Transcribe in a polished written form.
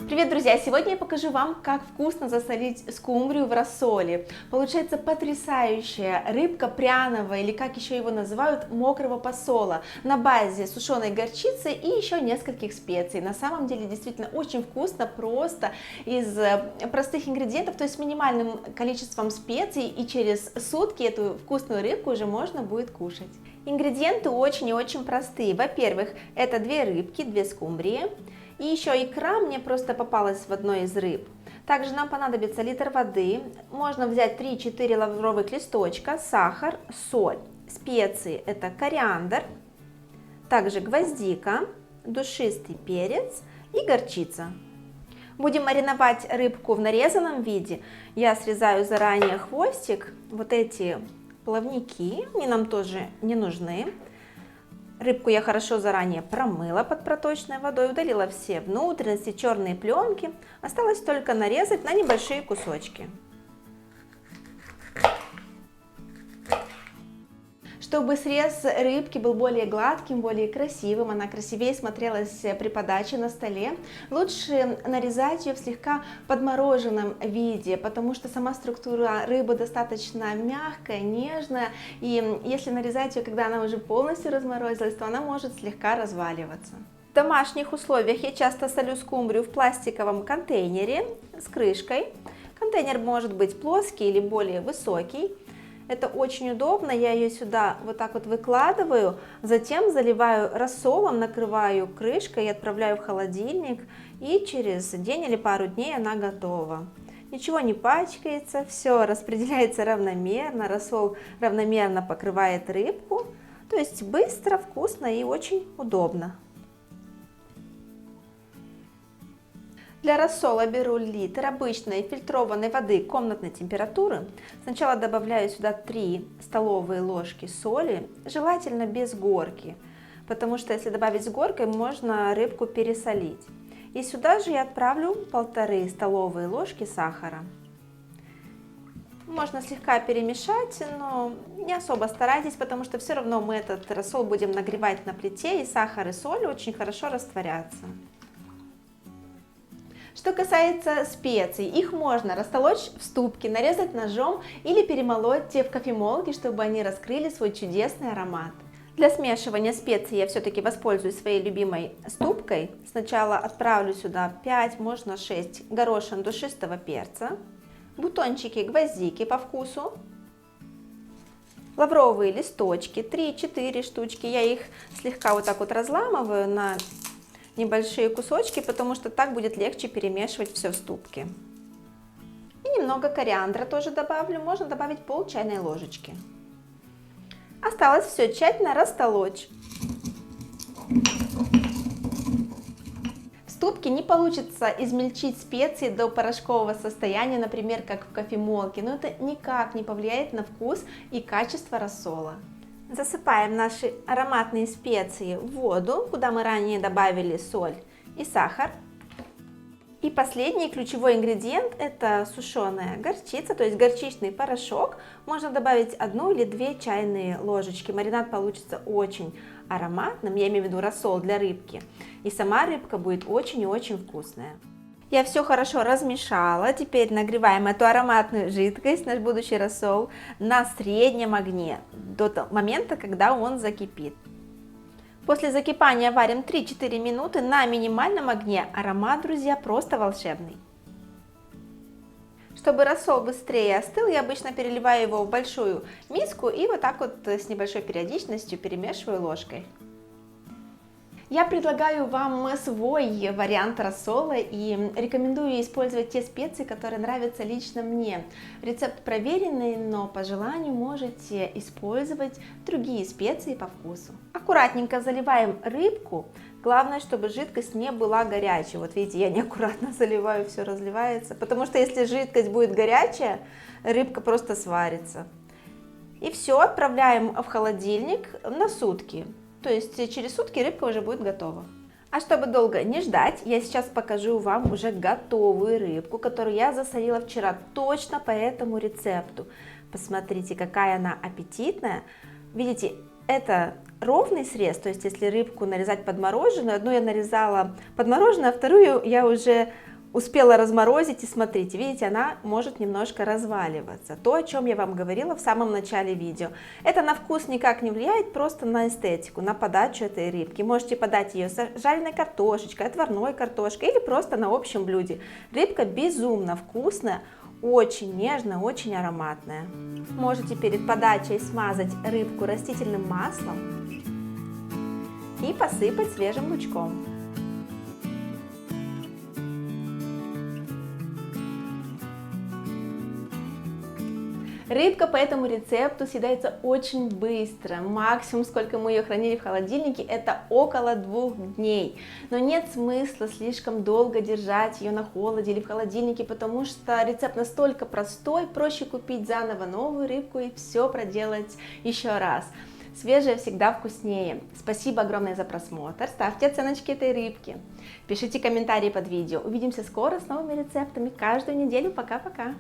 Привет, друзья! Сегодня я покажу вам, как вкусно засолить скумбрию в рассоле. Получается потрясающая рыбка пряного, или как еще его называют, мокрого посола, на базе сушеной горчицы и еще нескольких специй. На самом деле действительно очень вкусно, просто из простых ингредиентов, то есть с минимальным количеством специй, и через сутки эту вкусную рыбку уже можно будет кушать. Ингредиенты очень и очень простые. Во-первых, это 2 рыбки, 2 скумбрии. И еще икра мне просто попалась в одной из рыб. Также нам понадобится литр воды, можно взять 3-4 лавровых листочка, сахар, соль. Специи это кориандр, также гвоздика, душистый перец и горчица. Будем мариновать рыбку в нарезанном виде. Я срезаю заранее хвостик, вот эти плавники, они нам тоже не нужны. Рыбку я хорошо заранее промыла под проточной водой, удалила все внутренности, черные пленки. Осталось только нарезать на небольшие кусочки. Чтобы срез рыбки был более гладким, более красивым, она красивее смотрелась при подаче на столе, лучше нарезать ее в слегка подмороженном виде, потому что сама структура рыбы достаточно мягкая, нежная, и если нарезать ее, когда она уже полностью разморозилась, то она может слегка разваливаться. В домашних условиях я часто солю скумбрию в пластиковом контейнере с крышкой. Контейнер может быть плоский или более высокий. Это очень удобно, я ее сюда вот так вот выкладываю, затем заливаю рассолом, накрываю крышкой и отправляю в холодильник, и через день или пару дней она готова. Ничего не пачкается, все распределяется равномерно, рассол равномерно покрывает рыбку, то есть быстро, вкусно и очень удобно. Для рассола беру литр обычной фильтрованной воды комнатной температуры. Сначала добавляю сюда 3 столовые ложки соли, желательно без горки, потому что если добавить с горкой, можно рыбку пересолить. И сюда же я отправлю 1,5 столовые ложки сахара. Можно слегка перемешать, но не особо старайтесь, потому что все равно мы этот рассол будем нагревать на плите, и сахар и соль очень хорошо растворятся. Что касается специй, их можно растолочь в ступке, нарезать ножом или перемолоть в кофемолке, чтобы они раскрыли свой чудесный аромат. Для смешивания специй я все-таки воспользуюсь своей любимой ступкой. Сначала отправлю сюда 5, можно 6 горошин душистого перца, бутончики гвоздики по вкусу, лавровые листочки, 3-4 штучки, я их слегка вот так вот разламываю на небольшие кусочки, потому что так будет легче перемешивать все в ступке. И немного кориандра тоже добавлю, можно добавить пол чайной ложечки. Осталось все тщательно растолочь. В ступке не получится измельчить специи до порошкового состояния, например, как в кофемолке, но это никак не повлияет на вкус и качество рассола. Засыпаем наши ароматные специи в воду, куда мы ранее добавили соль и сахар. И последний ключевой ингредиент – это сушеная горчица, то есть горчичный порошок. Можно добавить 1 или 2 чайные ложечки. Маринад получится очень ароматным, я имею в виду рассол для рыбки. И сама рыбка будет очень и очень вкусная. Я все хорошо размешала, теперь нагреваем эту ароматную жидкость, наш будущий рассол, на среднем огне, до момента, когда он закипит. После закипания варим 3-4 минуты на минимальном огне, аромат, друзья, просто волшебный. Чтобы рассол быстрее остыл, я обычно переливаю его в большую миску и вот так вот с небольшой периодичностью перемешиваю ложкой. Я предлагаю вам свой вариант рассола и рекомендую использовать те специи, которые нравятся лично мне. Рецепт проверенный, но по желанию можете использовать другие специи по вкусу. Аккуратненько заливаем рыбку, главное, чтобы жидкость не была горячей. Вот видите, я неаккуратно заливаю, все разливается, потому что если жидкость будет горячая, рыбка просто сварится. И все, отправляем в холодильник на сутки. То есть через сутки рыбка уже будет готова. А чтобы долго не ждать, я сейчас покажу вам уже готовую рыбку, которую я засолила вчера точно по этому рецепту. Посмотрите, какая она аппетитная. Видите, это ровный срез, то есть если рыбку нарезать подмороженную, одну я нарезала подмороженную, а вторую я уже успела разморозить, и смотрите, видите, она может немножко разваливаться. То, о чем я вам говорила в самом начале видео. Это на вкус никак не влияет, просто на эстетику, на подачу этой рыбки. Можете подать ее с жареной картошечкой, отварной картошкой или просто на общем блюде. Рыбка безумно вкусная, очень нежная, очень ароматная. Можете перед подачей смазать рыбку растительным маслом и посыпать свежим лучком. Рыбка по этому рецепту съедается очень быстро, максимум, сколько мы ее хранили в холодильнике, это около 2 дней. Но нет смысла слишком долго держать ее на холоде или в холодильнике, потому что рецепт настолько простой, проще купить заново новую рыбку и все проделать еще раз. Свежее всегда вкуснее. Спасибо огромное за просмотр, ставьте оценочки этой рыбке, пишите комментарии под видео. Увидимся скоро с новыми рецептами каждую неделю. Пока-пока!